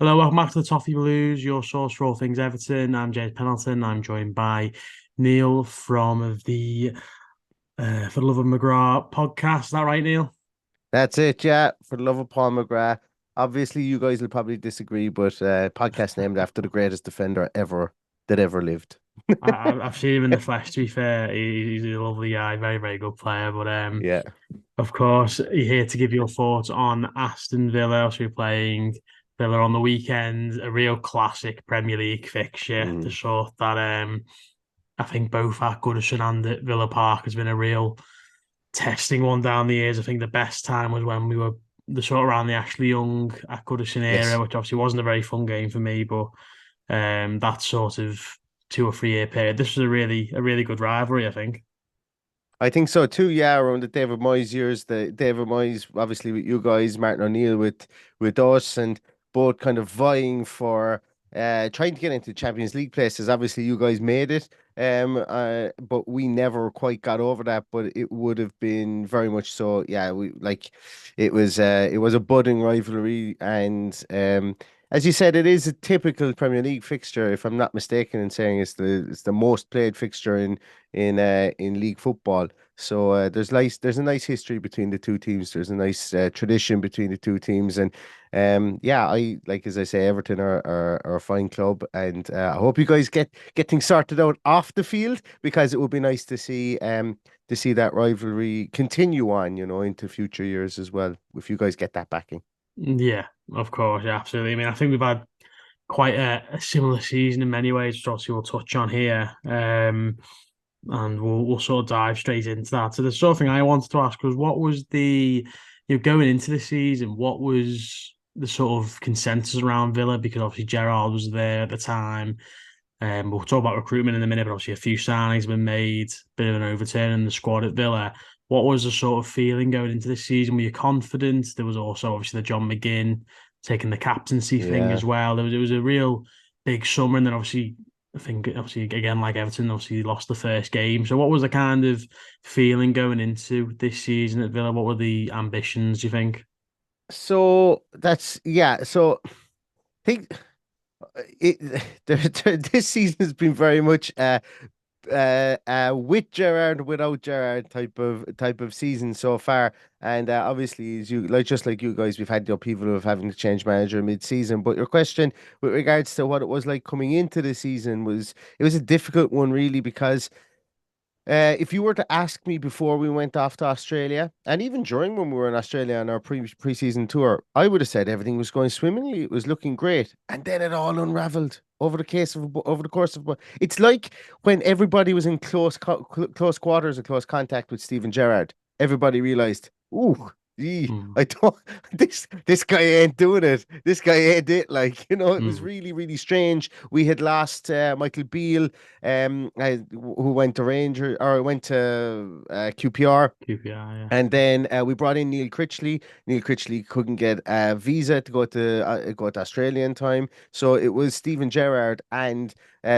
Hello, welcome back to the Toffee Blues, your source for all things Everton. I'm James Pendleton. I'm joined by Neil from the For the Love of McGrath podcast. Is that right, Neil? That's it, yeah. For the love of Paul McGrath. Obviously, you guys will probably disagree, but podcast named after the greatest defender ever that ever lived. I've seen him in the flesh. To be fair, he's a lovely guy, very very good player. But Yeah. of course, you're here to give your thoughts on Aston Villa. So we're playing Villa on the weekend, a real classic Premier League fixture, the Mm. sort that I think both at Goodison and at Villa Park has been a real testing one down the years. I think the best time was when we were the sort of around the Ashley Young at Goodison era, Yes. which obviously wasn't a very fun game for me, but that sort of 2 or 3 year period, this was a really good rivalry, I think. I think so too, yeah, around the David Moyes years, the David Moyes, obviously with you guys, Martin O'Neill with us, and both kind of vying for trying to get into Champions League places. Obviously, you guys made it, but we never quite got over that. But it would have been very much so, yeah. We like it was a budding rivalry, and as you said, it is a typical Premier League fixture, if I'm not mistaken in saying it's the most played fixture in league football. So there's a nice history between the two teams. There's a nice tradition between the two teams, and yeah, I like as I say, Everton are a fine club, and I hope you guys get things sorted out off the field because it would be nice to see that rivalry continue on, into future years as well. If you guys get that backing. Yeah, of course, yeah, absolutely. I mean, I think we've had quite a similar season in many ways, which obviously we'll touch on here. And we'll sort of dive straight into that. So the sort of thing I wanted to ask was what was going into the season, what was the sort of consensus around Villa? Because obviously Gerrard was there at the time. We'll talk about recruitment in a minute, but obviously a few signings have been made, bit of an overturn in the squad at Villa. What was the sort of feeling going into this season? Were you confident? There was also obviously the John McGinn taking the captaincy thing Yeah. as well. It was a real big summer, and then obviously I think obviously again like Everton, obviously lost the first game. So what was the kind of feeling going into this season at Villa? What were the ambitions, do you think? So that's yeah. So I think it this season has been very much with Gerard, without Gerard type of season so far. And obviously, as you like, just like you guys, we've had the upheaval of having to change manager mid-season. But your question with regards to what it was like coming into the season was it was a difficult one, really, because if you were to ask me before we went off to Australia, and even during when we were in Australia on our pre-season tour, I would have said everything was going swimmingly. It was looking great, and then it all unraveled over the course of. It's like when everybody was in close quarters and close contact with Steven Gerrard. Everybody realized, ooh, Mm. I don't. This guy ain't doing it. This guy ain't it. Like it was Mm. really really strange. We had lost Michael Beale who went to Ranger or went to QPR. QPR, yeah. And then we brought in Neil Critchley. Neil Critchley couldn't get a visa to go to Australia in time, so it was Stephen Gerrard and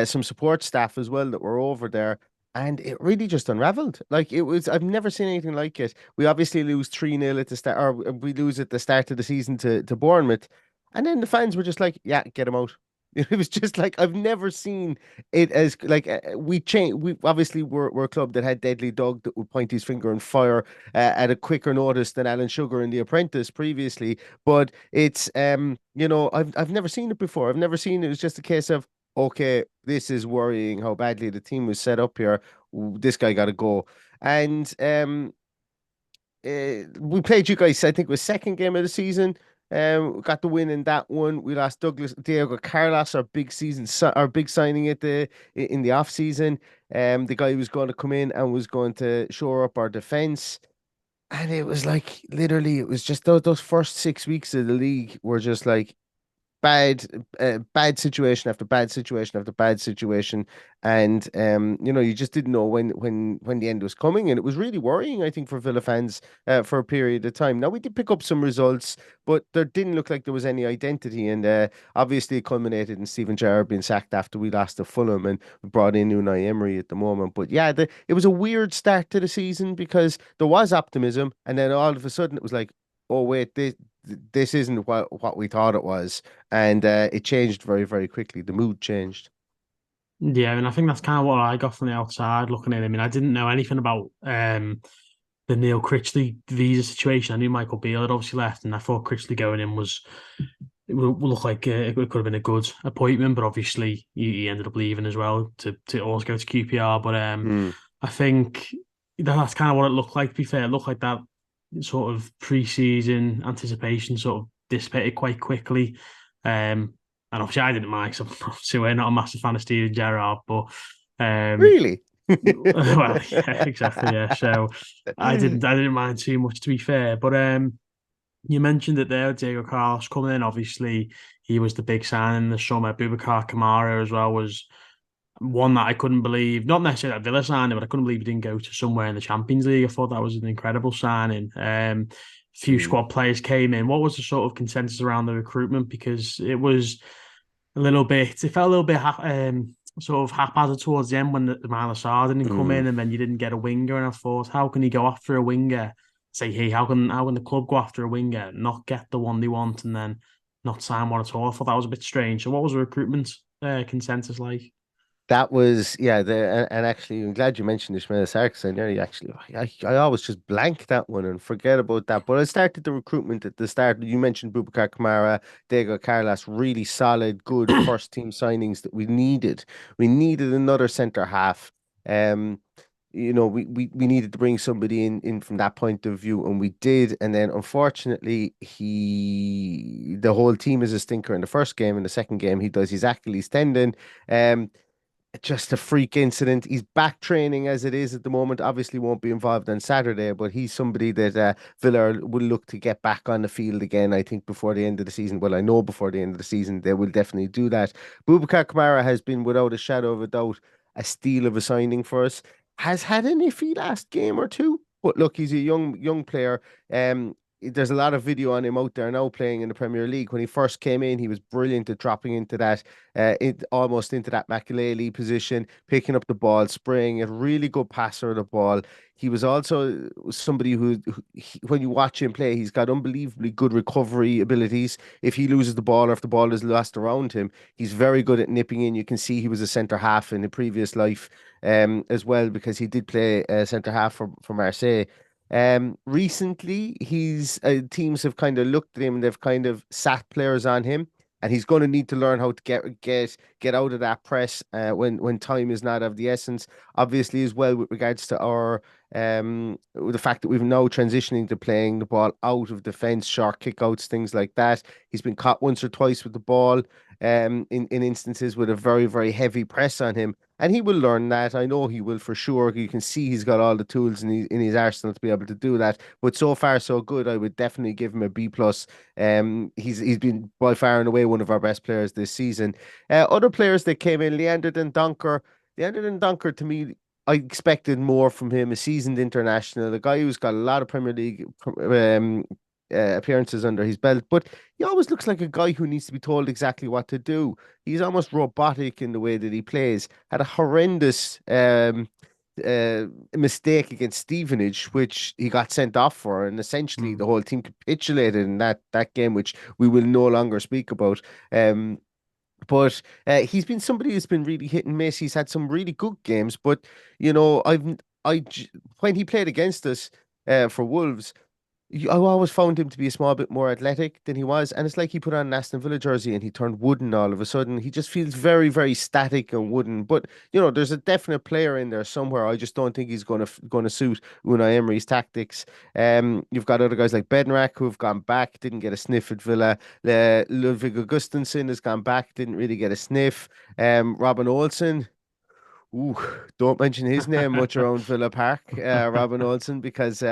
some support staff as well that were over there. And it really just unraveled. Like it was, I've never seen anything like it. We obviously lose 3-0 at the start, or we lose at the start of the season to Bournemouth. And then the fans were just like, yeah, get him out. It was just like I've never seen it as like we change. We obviously we're a club that had Deadly Doug that would point his finger and fire at a quicker notice than Alan Sugar in The Apprentice previously. But it's I've never seen it before. I've never seen it. It was just a case of okay, this is worrying how badly the team was set up here. This guy got to go, and we played you guys. I think it was second game of the season. We got the win in that one. We lost Douglas Diego Carlos, our big signing in the off season. The guy who was going to come in and was going to shore up our defense. And it was like literally, it was just those first 6 weeks of the league were just like bad, bad situation after bad situation after bad situation, and you just didn't know when the end was coming, and it was really worrying, I think, for Villa fans for a period of time. Now we did pick up some results, but there didn't look like there was any identity, and obviously it culminated in Steven Gerrard being sacked after we lost to Fulham, and we brought in Unai Emery at the moment. But yeah, it was a weird start to the season because there was optimism, and then all of a sudden it was like, oh wait, this isn't what we thought it was, and it changed very, very quickly. The mood changed. Yeah, and I think that's kind of what I got from the outside looking in. I mean, I didn't know anything about the Neil Critchley visa situation. I knew Michael Beale had obviously left, and I thought Critchley going in was it would look like it could have been a good appointment, but obviously he ended up leaving as well to also go to QPR. But Hmm. I think that's kind of what it looked like. To be fair, it looked like that sort of pre-season anticipation sort of dissipated quite quickly. And obviously I didn't mind because I'm obviously we're not a massive fan of Steven Gerrard, but um, Really? well, yeah, exactly, yeah. So I didn't mind too much to be fair, but you mentioned it there, Diego Carlos coming in. Obviously, he was the big sign in the summer. Boubacar Kamara as well was one that I couldn't believe. Not necessarily that Villa signed him, but I couldn't believe he didn't go to somewhere in the Champions League. I thought that was an incredible signing. Few Hmm. squad players came in. What was the sort of consensus around the recruitment? Because it was a little bit. It felt a little bit sort of haphazard towards the end when the Myler Sarr didn't come Hmm. in, and then you didn't get a winger. And I thought, how can he go after a winger? Say, hey, how can the club go after a winger, not get the one they want, and then not sign one at all? I thought that was a bit strange. So, what was the recruitment consensus like? That was, yeah, and actually I'm glad you mentioned Ishmael Sarkis. I nearly actually I always just blank that one and forget about that. But I started the recruitment at the start. You mentioned Boubacar Kamara, Diego Carlos, really solid, good first team signings that we needed. We needed another centre half. Um, we needed to bring somebody in from that point of view, and we did. And then unfortunately, the whole team is a stinker in the first game. In the second game, he does his Achilles tendon. Um, just a freak incident. He's back training as it is at the moment. Obviously, won't be involved on Saturday, but he's somebody that Villa will look to get back on the field again. I think before the end of the season. Well, I know before the end of the season they will definitely do that. Boubacar Kamara has been, without a shadow of a doubt, a steal of a signing for us. Has had an iffy last game or two, but look, he's a young player. There's a lot of video on him out there now playing in the Premier League. When he first came in, he was brilliant at dropping into that almost into that Makelele position, picking up the ball, spraying it, really good passer of the ball. He was also somebody when you watch him play, he's got unbelievably good recovery abilities. If he loses the ball or if the ball is lost around him, he's very good at nipping in. You can see he was a centre half in a previous life as well because he did play centre half for Marseille. Recently, he's teams have kind of looked at him and they've kind of sat players on him, and he's going to need to learn how to get out of that press when time is not of the essence. Obviously, as well with regards to our the fact that we've now transitioning to playing the ball out of defence, short kickouts, things like that. He's been caught once or twice with the ball in instances with a very, very heavy press on him. And he will learn that. I know he will for sure. You can see he's got all the tools in his arsenal to be able to do that. But so far, so good. I would definitely give him a B plus. He's been by far and away one of our best players this season. Other players that came in, Leander Den Donker. Leander Den Donker, to me, I expected more from him. A seasoned international, a guy who's got a lot of Premier League appearances under his belt, but he always looks like a guy who needs to be told exactly what to do. He's almost robotic in the way that he plays. Had a horrendous mistake against Stevenage, which he got sent off for, and essentially Hmm. the whole team capitulated in that game, which we will no longer speak about. But he's been somebody who's been really hit and miss. He's had some really good games, but you know, when he played against us for Wolves. I always found him to be a small bit more athletic than he was, and it's like he put on an Aston Villa jersey and he turned wooden all of a sudden. He just feels very, very static and wooden. But there's a definite player in there somewhere. I just don't think he's going to suit Unai Emery's tactics. You've got other guys like Bednarak who've gone back, didn't get a sniff at Villa. Ludwig Augustinsson has gone back, didn't really get a sniff. Robin Olsen. Ooh, don't mention his name much around Villa Park, Robin Olsen, because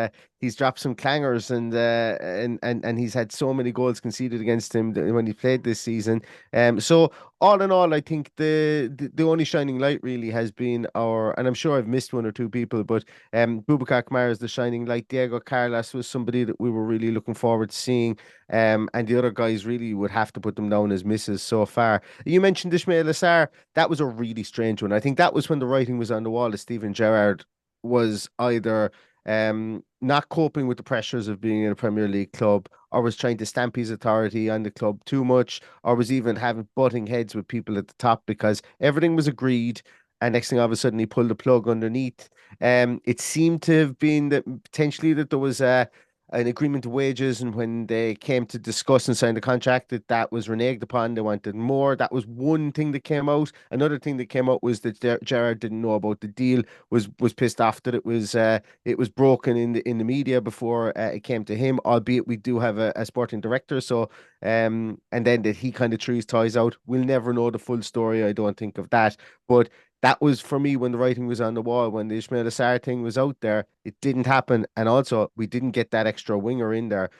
he's dropped some clangers and he's had so many goals conceded against him when he played this season. So all in all, I think the only shining light really has been and I'm sure I've missed one or two people, but Boubacar Kamara is the shining light. Diego Carlos was somebody that we were really looking forward to seeing, and the other guys really would have to put them down as misses so far. You mentioned Ismail Assar. That was a really strange one. I think that was when the writing was on the wall that Steven Gerrard was either not coping with the pressures of being in a Premier League club, or was trying to stamp his authority on the club too much, or was even having butting heads with people at the top because everything was agreed. And next thing, all of a sudden, he pulled the plug underneath. It seemed to have been that potentially that there was an agreement to wages, and when they came to discuss and sign the contract, that was reneged upon. They wanted more. That was one thing that came out. Another thing that came out was that Gerard didn't know about the deal. Was pissed off that it was broken in the media before it came to him. Albeit we do have a sporting director, so and then that he kind of threw his toys out. We'll never know the full story. I don't think of that, but that was for me when the writing was on the wall, when the Ismail Assar thing was out there. It didn't happen, and also we didn't get that extra winger in there.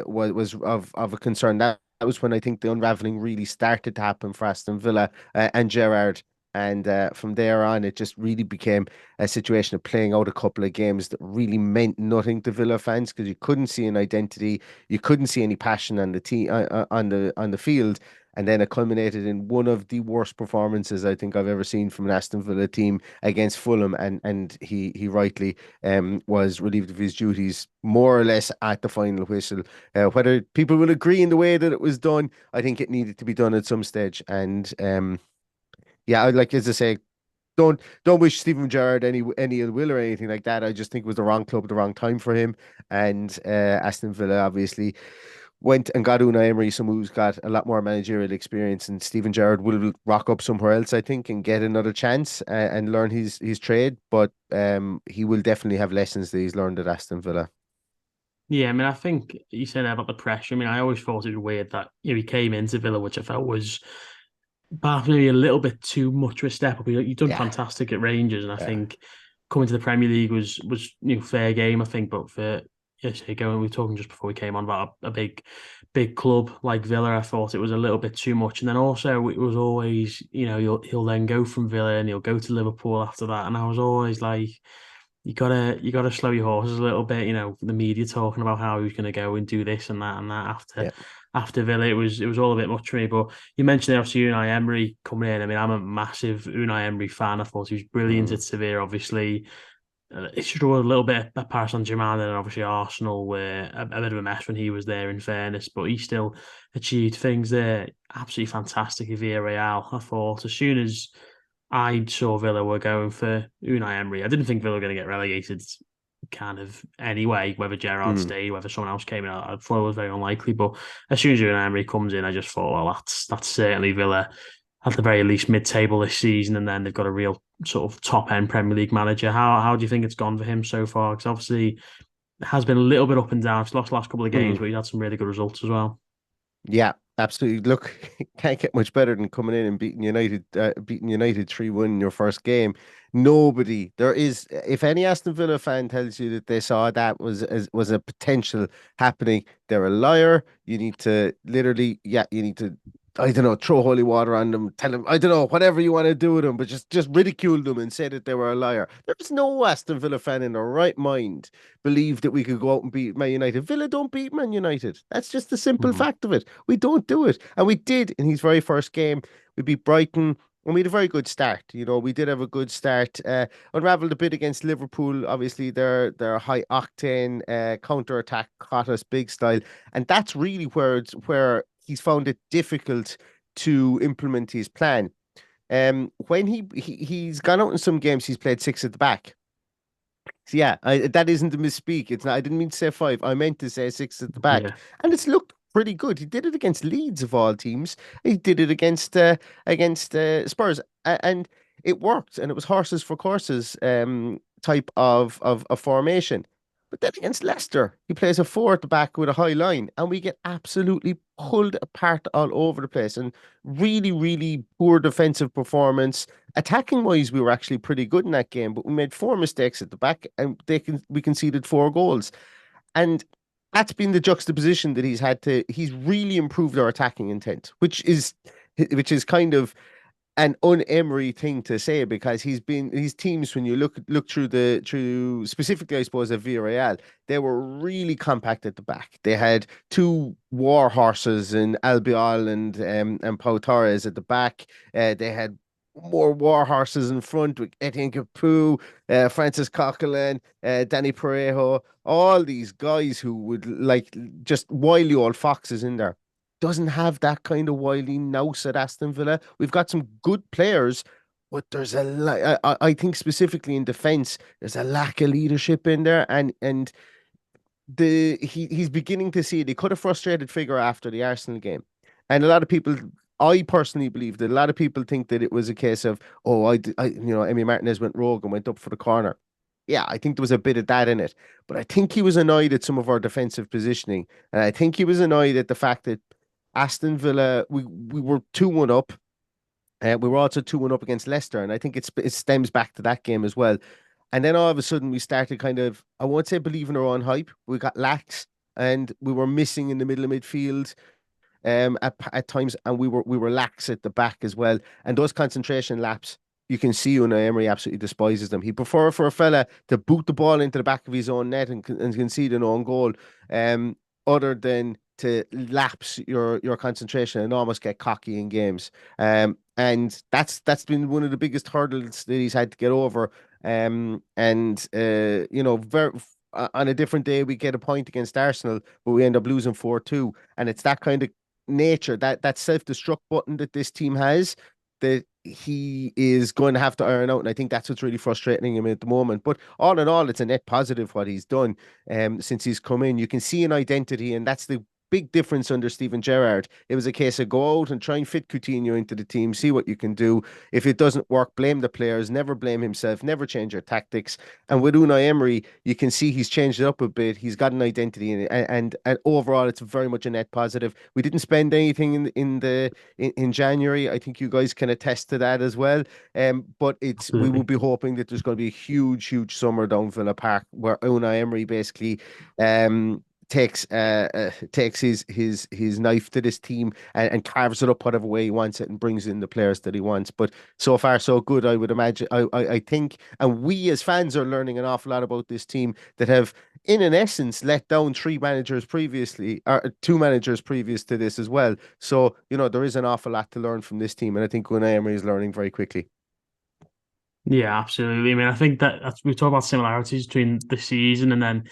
Was of a concern. That was when I think the unraveling really started to happen for Aston Villa and Gerrard. And from there on, it just really became a situation of playing out a couple of games that really meant nothing to Villa fans because you couldn't see an identity, you couldn't see any passion on the team on the field, and then it culminated in one of the worst performances I think I've ever seen from an Aston Villa team against Fulham, and he rightly was relieved of his duties more or less at the final whistle. Whether people will agree in the way that it was done, I think it needed to be done at some stage, and yeah, I'd like as I say, don't wish Stephen Gerrard any ill will or anything like that. I just think it was the wrong club at the wrong time for him, and Aston Villa obviously went and got Unai Emery, someone who's got a lot more managerial experience, and Stephen Gerrard will rock up somewhere else, I think, and get another chance and learn his trade. But he will definitely have lessons that he's learned at Aston Villa. Yeah, I mean, I think you said about the pressure. I mean, I always thought it was weird that he came into Villa, which I felt was perhaps maybe a little bit too much of a step up. You've done Yeah, fantastic at Rangers, and I yeah, think coming to the Premier League was fair game. I think, but for yes, going, we were talking just before we came on about a big club like Villa. I thought it was a little bit too much, and then also it was always he'll then go from Villa and he'll go to Liverpool after that, and I was always like, you gotta slow your horses a little bit. The media talking about how he's going to go and do this and that after yeah. Villa. It was all a bit much for me. But you mentioned there obviously Unai Emery coming in. I mean, I'm a massive Unai Emery fan. I thought he was brilliant Mm, at Sevilla. Obviously, it's just a little bit at Paris Saint-Germain and obviously Arsenal were a bit of a mess when he was there, in fairness, but he still achieved things there. Absolutely fantastic at Villarreal. I thought as soon as I saw Villa were going for Unai Emery, I didn't think Villa were going to get relegated kind of anyway, whether Gerrard mm. stayed, whether someone else came in, I thought it was very unlikely. But as soon as Unai Emery comes in, I just thought, well, that's certainly Villa at the very least mid-table this season, and then they've got a real sort of top-end Premier League manager. How do you think it's gone for him so far? Because obviously it has been a little bit up and down. He's lost the last couple of games, Mm. but he's had some really good results as well. Yeah, absolutely. Look, can't get much better than coming in and beating United 3-1 in your first game. Nobody, there is, if any Aston Villa fan tells you that they saw that was a potential happening, they're a liar. You need to literally, yeah, you need to, I don't know, throw holy water on them, tell them, I don't know, whatever you want to do with them, but just ridicule them and say that they were a liar. There's no Aston Villa fan in their right mind believe that we could go out and beat Man United. Villa don't beat Man United. That's just the simple Mhm. fact of it. We don't do it. And we did in his very first game. We beat Brighton. And we had a very good start. We did have a good start. Unraveled a bit against Liverpool. Obviously, their high octane counter attack caught us big style, and that's really where he's found it difficult to implement his plan. When he's gone out in some games, he's played six at the back. Yeah, that isn't a misspeak. It's not. I didn't mean to say five. I meant to say six at the back, Yeah. and it's looked pretty good. He did it against Leeds of all teams. He did it against Spurs, and it worked. And it was horses for courses type of formation. But then against Leicester, he plays a four at the back with a high line, and we get absolutely pulled apart all over the place. And really, really poor defensive performance. Attacking wise, we were actually pretty good in that game, but we made four mistakes at the back, and we conceded four goals. And that's been the juxtaposition that he's had to. He's really improved our attacking intent, which is kind of an un-Emery thing to say because his teams when you look through specifically I suppose at Villarreal, they were really compact at the back. They had two war horses in Albiol and Pau Torres at the back. They had more war horses in front with Etienne Capoue, Francis Coquelin, Danny Parejo, all these guys who would like just wily old foxes in there. Doesn't have that kind of wily nous at Aston Villa. We've got some good players, but there's a I think specifically in defence, there's a lack of leadership in there, and he's beginning to see it. He cut a frustrated figure after the Arsenal game, and a lot of people. I personally believe that a lot of people think that it was a case of, oh, Emi Martinez went rogue and went up for the corner. Yeah, I think there was a bit of that in it, but I think he was annoyed at some of our defensive positioning, and I think he was annoyed at the fact that Aston Villa, we were 2-1 up. We were also 2-1 up against Leicester, and I think it stems back to that game as well. And then all of a sudden we started kind of, I won't say believing our own hype. We got lax and we were missing in the middle of midfield at times, and we were lax at the back as well. And those concentration laps, you can see Unai Emery absolutely despises them. He prefer for a fella to boot the ball into the back of his own net and concede an own goal, other than to lapse your concentration and almost get cocky in games. And that's been one of the biggest hurdles that he's had to get over. And very on a different day we get a point against Arsenal, but we end up losing 4-2. And it's that kind of nature, that self-destruct button that this team has, that he is going to have to iron out. And I think that's what's really frustrating him at the moment. But all in all, it's a net positive what he's done since he's come in. You can see an identity, and that's the big difference under Steven Gerrard. It was a case of go out and try and fit Coutinho into the team, see what you can do. If it doesn't work, blame the players, never blame himself, never change your tactics. And with Unai Emery, you can see he's changed it up a bit. He's got an identity in it, and overall, it's very much a net positive. We didn't spend anything in January. I think you guys can attest to that as well. But we will Absolutely. be hoping that there's going to be a huge summer down Villa Park where Unai Emery basically um takes his knife to this team and carves it up whatever way he wants it and brings in the players that he wants. But so far so good, I would imagine. I think, and we as fans are learning an awful lot about this team that have, in an essence, let down three managers previously, or two managers previous to this as well. So there is an awful lot to learn from this team, and I think Unai Emery is learning very quickly. Yeah, absolutely. I mean, I think we talk about similarities between the season and then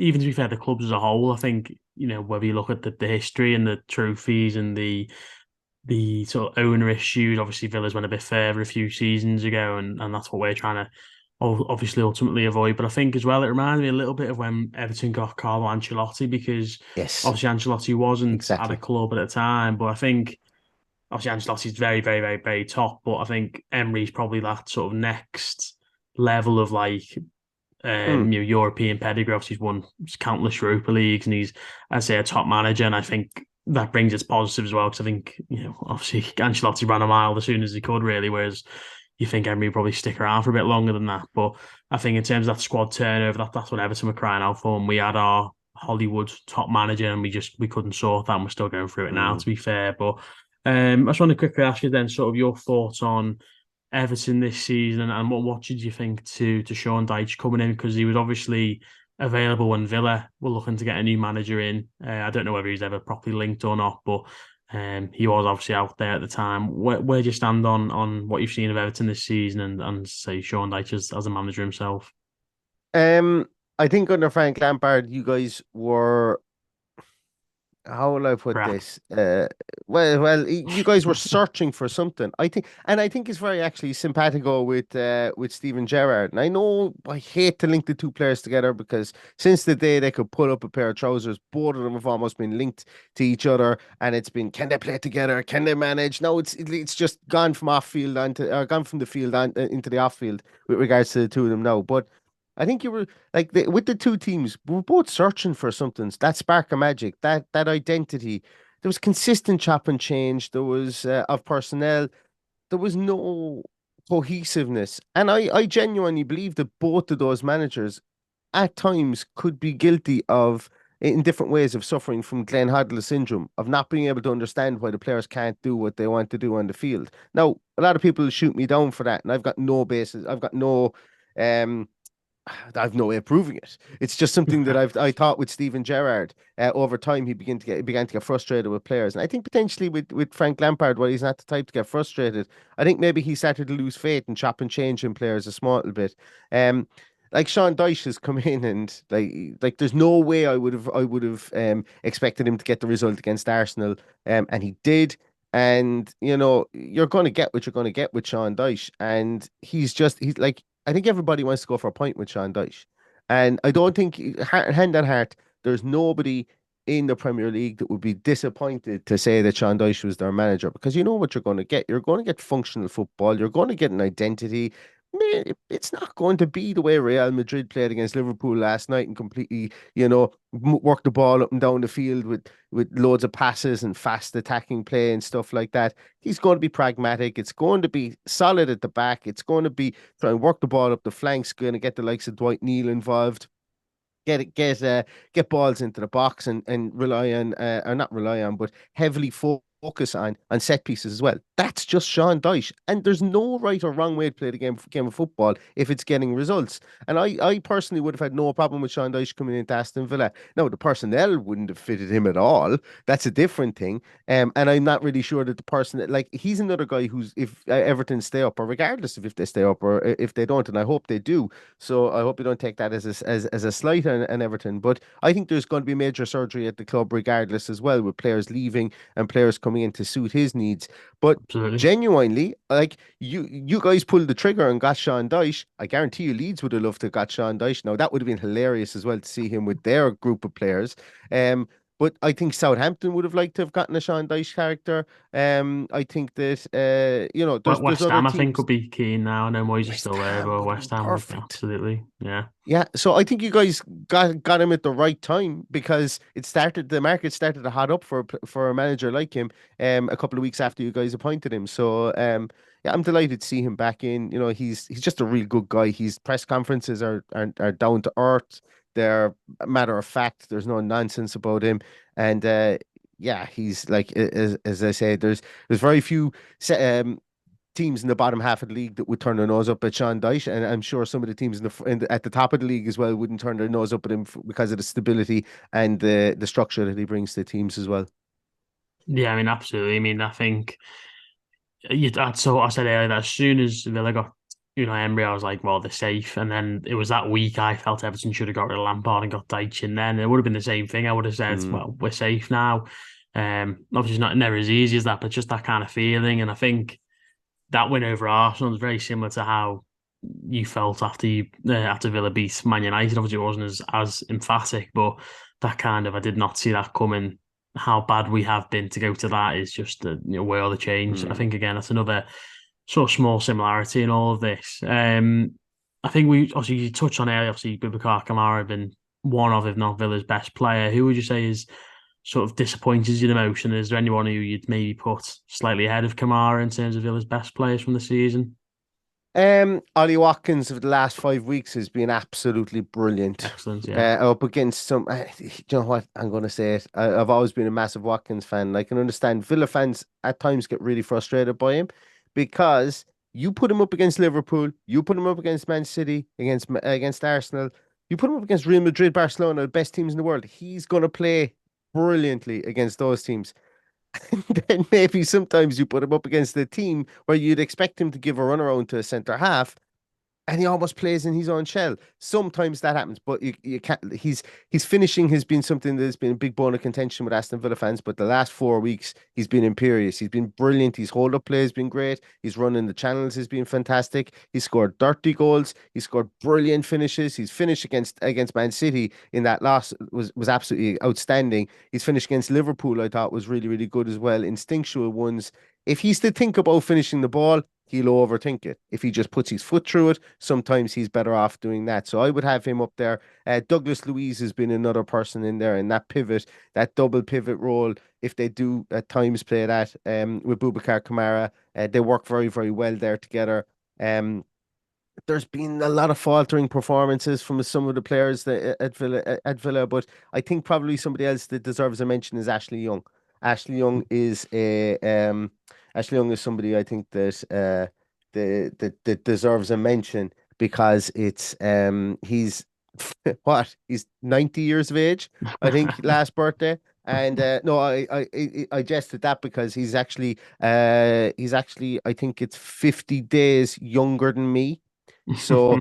even to be fair, the clubs as a whole. I think whether you look at the history and the trophies and the sort of owner issues. Obviously, Villa's went a bit further a few seasons ago, and that's what we're trying to obviously ultimately avoid. But I think as well, it reminded me a little bit of when Everton got Carlo Ancelotti, because Yes, obviously Ancelotti wasn't at a exactly. club at the time, but I think obviously Ancelotti's very top, but I think Emery's probably that sort of next level of like Mm, European pedigree. Obviously, he's won countless Europa leagues, and he's, I'd say, a top manager. And I think that brings its positive as well, because I think obviously Ancelotti ran a mile as soon as he could, really. Whereas you think Emery would probably stick around for a bit longer than that. But I think in terms of that squad turnover, that's what Everton were crying out for. And we had our Hollywood top manager, and we couldn't sort that, and we're still going through it now. mm. To be fair, but I just want to quickly ask you then, sort of your thoughts on Everton this season, and what did you think to Sean Dyche coming in, because he was obviously available when Villa were looking to get a new manager in. I don't know whether he's ever properly linked or not, but he was obviously out there at the time. Where do you stand on what you've seen of Everton this season, and say Sean Dyche as a manager himself? Um, I think under Frank Lampard, you guys were, how will I put Crap. this? You guys were searching for something. I think it's very actually simpatico with Steven Gerrard. And I know I hate to link the two players together because since the day they could pull up a pair of trousers, both of them have almost been linked to each other, and it's been, can they play together? Can they manage? No, it's just gone from off field onto, or gone from the field on into the off field with regards to the two of them now. But I think you were like with the two teams, we were both searching for something. That spark of magic, that identity. There was consistent chop and change. There was of personnel. There was no cohesiveness, and I genuinely believe that both of those managers at times could be guilty of, in different ways, of suffering from Glenn Hoddle syndrome, of not being able to understand why the players can't do what they want to do on the field. Now, a lot of people shoot me down for that, and I've got no basis. I've got no um I've no way of proving it. It's just something that I thought with Steven Gerrard over time he began to get frustrated with players, and I think potentially with Frank Lampard, while he's not the type to get frustrated, I think maybe he started to lose faith and chop and change in players a small little bit. Um, like Sean Dyche has come in and there's no way I would have expected him to get the result against Arsenal, and he did. And you're going to get what you're going to get with Sean Dyche, and he's like I think everybody wants to go for a point with Sean Dyche. And I don't think, hand on heart, there's nobody in the Premier League that would be disappointed to say that Sean Dyche was their manager, because you know what you're going to get. You're going to get functional football. You're going to get an identity. It's not going to be the way Real Madrid played against Liverpool last night and completely, work the ball up and down the field with loads of passes and fast attacking play and stuff like that. He's going to be pragmatic. It's going to be solid at the back. It's going to be try and work the ball up the flanks, going to get the likes of Dwight Neal involved, get balls into the box, and rely on or not rely on, but heavily focus on set pieces as well. That's just Sean Dyche, and there's no right or wrong way to play the game of football if it's getting results. And I personally would have had no problem with Sean Dyche coming into Aston Villa. Now the personnel wouldn't have fitted him at all. That's a different thing. And I'm not really sure that the person like he's another guy who's, if Everton stay up, or regardless of if they stay up or if they don't, and I hope they do. So I hope you don't take that as a slight on Everton. But I think there's going to be major surgery at the club regardless as well, with players leaving and players coming in to suit his needs. But Absolutely. genuinely, like you guys pulled the trigger and got Sean Dyche. I guarantee you Leeds would have loved to have got Sean Dyche. Now that would have been hilarious as well to see him with their group of players. But I think Southampton would have liked to have gotten a Sean Dyche character. I think that there's West other Ham, I think, teams. could be keen now. I know Moyes is West still there, Ham but would have been West Ham would perfect. absolutely, yeah. Yeah, so I think you guys got him at the right time, because the market started to hot up for a manager like him a couple of weeks after you guys appointed him. So yeah, I'm delighted to see him back in. He's just a real good guy. His press conferences are down to earth. They're a matter of fact. There's no nonsense about him. And yeah, he's like, as I say, there's very few teams in the bottom half of the league that would turn their nose up at Sean Dyche, and I'm sure some of the teams at the top of the league as well wouldn't turn their nose up at him because of the stability and the structure that he brings to teams as well. Yeah, I mean, absolutely. I mean, I think I said earlier that as soon as Villa got Emery, I was like, well, they're safe. And then it was that week I felt Everton should have got rid of Lampard and got Dyche in then. It would have been the same thing. I would have said, Mm, well, we're safe now. Obviously, it's not never as easy as that, but just that kind of feeling. And I think that win over Arsenal is very similar to how you felt after Villa beat Man United. Obviously, it wasn't as emphatic, but that kind of I did not see that coming. How bad we have been to go to that is just the way all the change. I mm. think again that's another sort of small similarity in all of this. I think we obviously you touched on earlier. Obviously, Boubacar Kamara have been one of, if not Villa's best player. Who would you say is sort of disappointed you the most? And is there anyone who you'd maybe put slightly ahead of Kamara in terms of Villa's best players from the season? Ollie Watkins of the last 5 weeks has been absolutely brilliant. Excellent, yeah. Up against some, you know what? I'm going to say it. I've always been a massive Watkins fan. I can understand Villa fans at times get really frustrated by him, because you put him up against Liverpool, you put him up against Man City, against Arsenal, you put him up against Real Madrid, Barcelona, the best teams in the world. He's going to play brilliantly against those teams. Then maybe sometimes you put him up against a team where you'd expect him to give a run around to a centre half, and he almost plays in his own shell. Sometimes that happens, but you can't. His finishing has been something that's been a big bone of contention with Aston Villa fans. But the last 4 weeks, he's been imperious. He's been brilliant. His hold up play has been great. His run in the channels has been fantastic. He scored dirty goals. He scored brilliant finishes. His finish against Man City in that loss was absolutely outstanding. His finish against Liverpool, I thought, was really good as well. Instinctual ones. If he's to think about finishing the ball, he'll overthink it. If he just puts his foot through it, sometimes he's better off doing that. So I would have him up there. Douglas Luiz has been another person in there in that pivot, that double pivot role. If they do at times play that with Boubacar Kamara, they work very well there together. Um, there's been a lot of faltering performances from some of the players at Villa, but I think probably somebody else that deserves a mention is Ashley Young. Ashley Young is a Ashley Young is somebody I think that that deserves a mention, because it's he's what, he's 90 years of age, I think, last birthday. And no, I jested that because he's actually, I think it's 50 days younger than me. So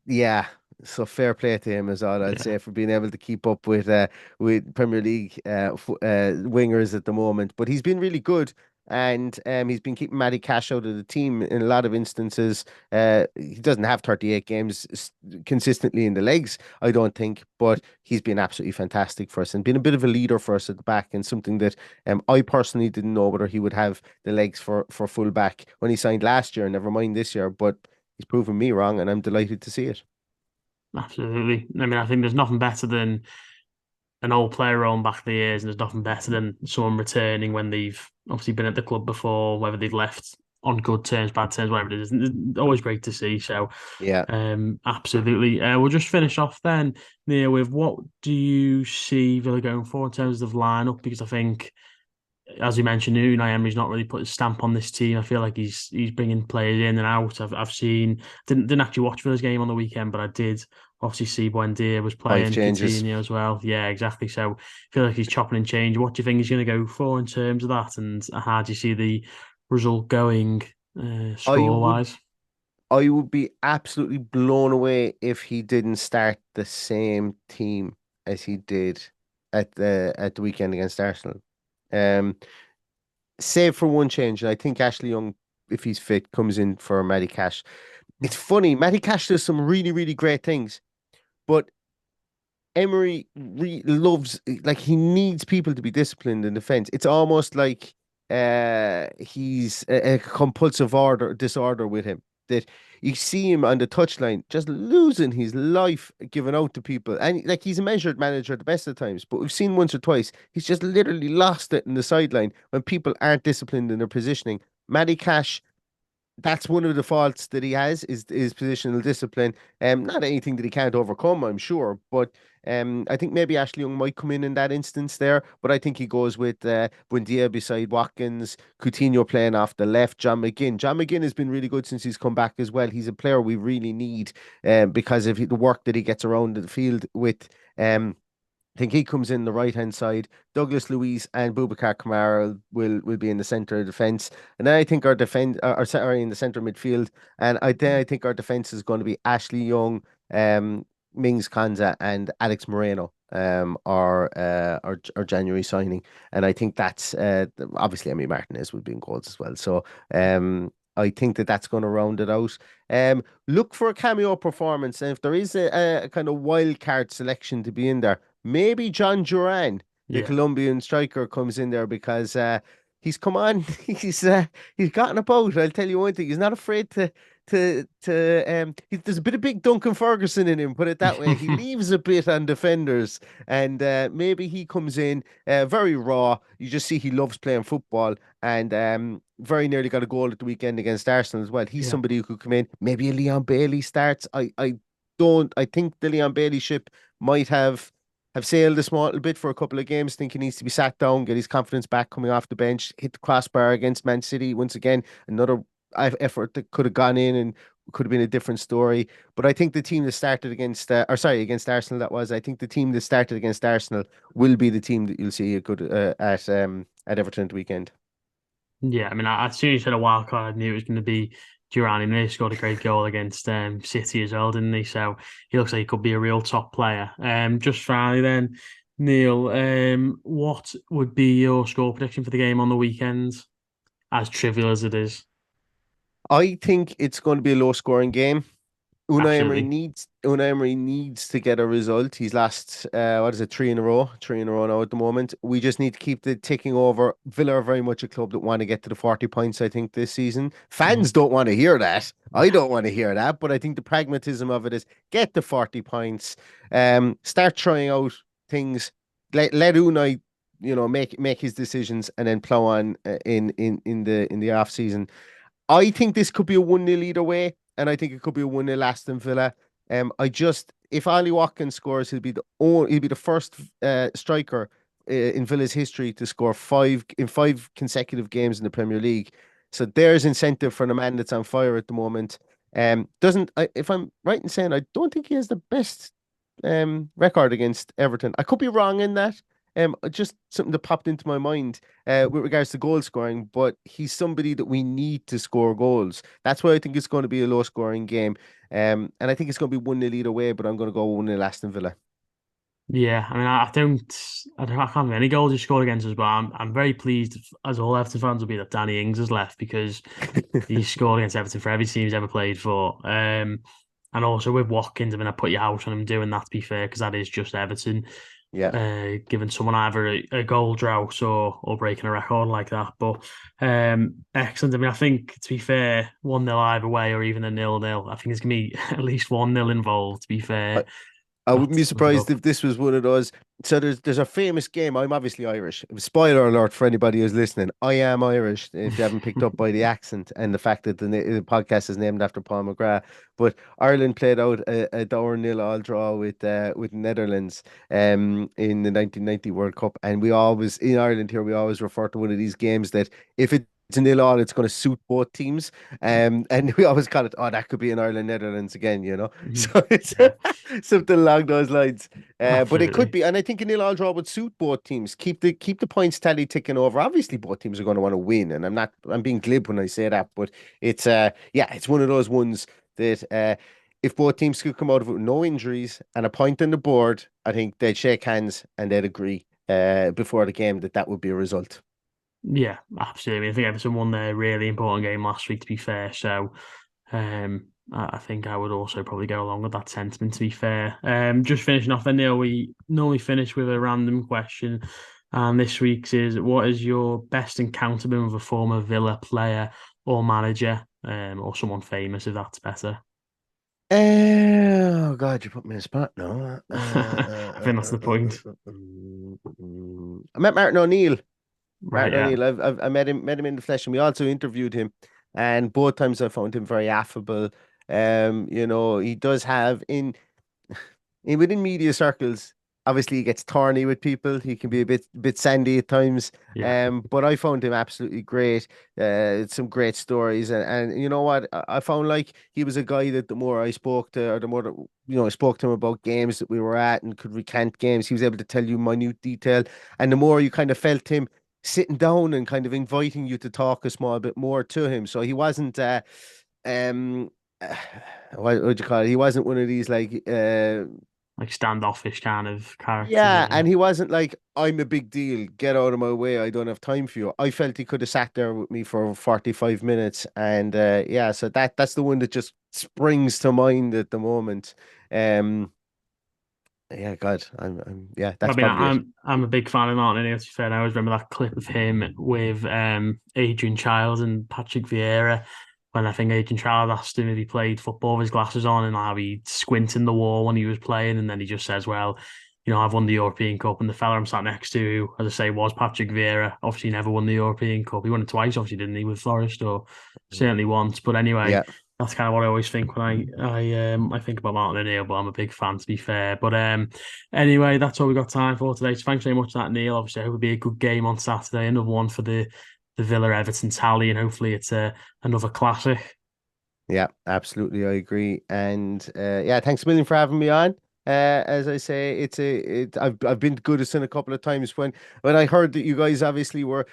yeah, so fair play to him is all I'd Yeah, say for being able to keep up with Premier League wingers at the moment. But he's been really good, and he's been keeping Matty Cash out of the team in a lot of instances. He doesn't have 38 games consistently in the legs, I don't think, but he's been absolutely fantastic for us and been a bit of a leader for us at the back, and something that I personally didn't know whether he would have the legs for full back when he signed last year. Never mind this year, but he's proven me wrong, and I'm delighted to see it. absolutely. I mean, I think there's nothing better than an old player rolling back the years, and there's nothing better than someone returning when they've obviously been at the club before, whether they've left on good terms, bad terms, whatever it is. It's always great to see. So, Yeah. absolutely. We'll just finish off then, Neil, with what do you see Villa going for in terms of lineup? Because I think, as you mentioned, Unai Emery's not really put his stamp on this team. I feel like he's bringing players in and out. I've seen didn't actually watch Villa's game on the weekend, but I did obviously see Buendia was Five playing, changes. Coutinho as well. Yeah, exactly. So I feel like he's chopping and change. What do you think he's going to go for in terms of that? And how do you see the result going I score would wise? I would be absolutely blown away if he didn't start the same team as he did at the weekend against Arsenal. Um, Save for one change, and I think Ashley Young, if he's fit, comes in for Matty Cash. It's funny, Matty Cash does some really, really great things, but Emery loves, like, he needs people to be disciplined in defense. It's almost like he's a compulsive order disorder with him, that you see him on the touchline just losing his life giving out to people. And like, he's a measured manager at the best of times, but we've seen once or twice he's just literally lost it in the sideline when people aren't disciplined in their positioning. Matty Cash, that's one of the faults that he has, is positional discipline. Not anything that he can't overcome, I'm sure, but I think maybe Ashley Young might come in that instance there. But I think he goes with Buendia beside Watkins, Coutinho playing off the left, John McGinn. John McGinn has been really good since he's come back as well. He's a player we really need because of the work that he gets around the field with. I think he comes in the right hand side. Douglas Luiz and Boubacar Kamara will be in the centre of defence, and then I think our defense, or sorry, in the centre midfield, and I think our defence is going to be Ashley Young, Mings Konza, and Alex Moreno, our January signing, and I think that's obviously Emmy Martinez will be in goals as well. So I think that that's going to round it out. Look for a cameo performance, and if there is a kind of wild card selection to be in there, maybe John Duran, the Yeah. Colombian striker, comes in there because he's come on, he's gotten about. I'll tell you one thing: he's not afraid there's a bit of big Duncan Ferguson in him, put it that way. He leaves a bit on defenders, and maybe he comes in very raw. You just see he loves playing football, and very nearly got a goal at the weekend against Arsenal as well. He's Yeah. somebody who could come in. Maybe a Leon Bailey starts. I don't. I think the Leon Bailey ship might have sailed a small little bit for a couple of games. Think he needs to be sat down, get his confidence back coming off the bench, hit the crossbar against Man City once again. Another effort that could have gone in and could have been a different story. But I think the team that started against, or sorry, against Arsenal, that was. I think the team that started against Arsenal will be the team that you'll see a good at Everton at the weekend. Yeah, I mean, as soon as you said a wild card, I knew it was going to be Duran. And he scored a great goal against City as well, didn't he? So he looks like he could be a real top player. Just finally then, Neil, what would be your score prediction for the game on the weekend? As trivial as it is, I think it's going to be a low scoring game. absolutely. Unai Emery needs to get a result. He's lost what is it, three in a row now at the moment. We just need to keep the ticking over. Villa are very much a club that want to get to the 40 points, I think, this season. Fans Mhm. don't want to hear that. I don't want to hear that, but I think the pragmatism of it is get the 40 points. Start trying out things. Let Unai, make his decisions and then plow on in the off season. I think this could be a 1-0 either way, and I think it could be a 1-0 Aston Villa. If Ali Watkins scores, he'll be the first striker in Villa's history to score five consecutive games in the Premier League. So there's incentive for the man that's on fire at the moment. Doesn't if I'm right in saying I don't think he has the best record against Everton. I could be wrong in that. Just something that popped into my mind with regards to goal scoring, but he's somebody that we need to score goals. That's why I think it's going to be a low scoring game. And I think it's going to be 1-0 either way, but I'm going to go 1-0 Aston Villa. Yeah, I mean, I can't have any goals he scored against us, but I'm very pleased, as all Everton fans will be, that Danny Ings has left, because he's scored against Everton for every team he's ever played for. And also with Watkins, I mean, I put your house on him doing that, to be fair, because that is just Everton, Yeah. giving someone either a goal drought or breaking a record like that. But excellent. I mean, I think, to be fair, 1-0 either way, or even a 0-0. I think there's gonna be at least 1-0 involved, to be fair. I wouldn't be That's a surprised good. if this was one of those. So there's a famous game. I'm obviously Irish. Spoiler alert for anybody who's listening. I am Irish. If you haven't picked up by the accent and the fact that the podcast is named after Paul McGrath, but Ireland played out a dour nil all draw with Netherlands in the 1990 World Cup, and we always in Ireland here we always refer to one of these games that if it's a nil all, it's going to suit both teams. And we always call it, oh, that could be in Ireland, Netherlands again, you know. Mhm. So it's Yeah, something along those lines. But it could absolutely. be, and I think a nil all draw would suit both teams. Keep the points tally ticking over. Obviously, both teams are going to want to win, and I'm being glib when I say that, but it's yeah, it's one of those ones that if both teams could come out of it with no injuries and a point on the board, I think they'd shake hands and they'd agree before the game that would be a result. Yeah, absolutely. I think Everton won their really important game last week, to be fair. So I think I would also probably go along with that sentiment, to be fair. Just finishing off then, Neil, we normally finish with a random question. And this week's is, what is your best encounter been with a former Villa player or manager, or someone famous, if that's better? Oh God, you put me in a spot now. I think that's the point. I met Martin O'Neill. Right, Martin yeah. O'Neill. I met him in the flesh, and we also interviewed him. And both times I found him very affable. He does have in within media circles. Obviously, he gets thorny with people. He can be a bit sandy at times. Yeah. But I found him absolutely great. Some great stories, and you know what? I found like he was a guy that the more I spoke to, or the more that I spoke to him about games that we were at and could recant games, he was able to tell you minute detail. And the more you kind of felt him sitting down and kind of inviting you to talk a small bit more to him. So he wasn't um what would you call it? He wasn't one of these like Like standoffish kind of characters, yeah, is he? and he wasn't like, I'm a big deal, get out of my way, I don't have time for you. I felt he could have sat there with me for 45 minutes. And yeah, so that's the one that just springs to mind at the moment. Um yeah, God, yeah, I that's mean, probably it. I'm a big fan of Martin O'Neill, to be fair. I always remember that clip of him with Adrian Chiles and Patrick Vieira, when I think Adrian Chiles asked him if he played football with his glasses on, and how he squint in the wall when he was playing, and then he just says, "Well, I've won the European Cup," and the fella I'm sat next to, who, as I say, was Patrick Vieira. Obviously, never won the European Cup. He won it twice, obviously, didn't he, with Forest, or certainly once. But anyway, Yeah. that's kind of what I always think when I think about Martin O'Neill. But I'm a big fan, to be fair. But anyway, that's all we got time for today. So thanks very much for that, Neil. Obviously, I hope it'll be a good game on Saturday. Another one for the Villa Everton tally, and hopefully it's another classic. Yeah, absolutely. I agree. And yeah, thanks a million for having me on. As I say, I've been to Goodison a couple of times when I heard that you guys obviously were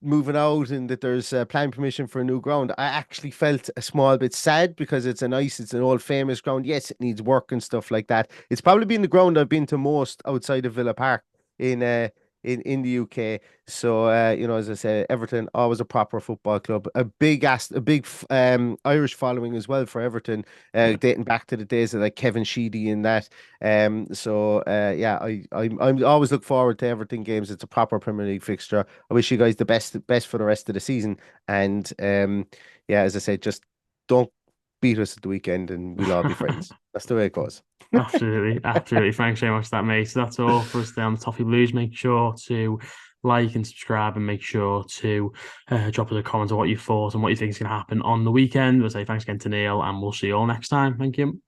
moving out and that there's planning permission for a new ground. I actually felt a small bit sad because it's an old famous ground. Yes, it needs work and stuff like that. It's probably been the ground I've been to most outside of Villa Park in uh in the UK. So as I said, Everton always a proper football club, a big Irish following as well for Everton, Yeah, dating back to the days of like Kevin Sheedy and that. Yeah, I always look forward to Everton games. It's a proper Premier League fixture. I wish you guys the best for the rest of the season. And yeah, as I said, just don't beat us at the weekend, and we'll all be friends. That's the way it goes. absolutely, absolutely. Thanks very much for that, mate. So that's all for us today on the Toffee Blues. Make sure to like and subscribe, and make sure to drop us a comment on what you thought and what you think is going to happen on the weekend. We'll say thanks again to Neil, and we'll see you all next time. Thank you.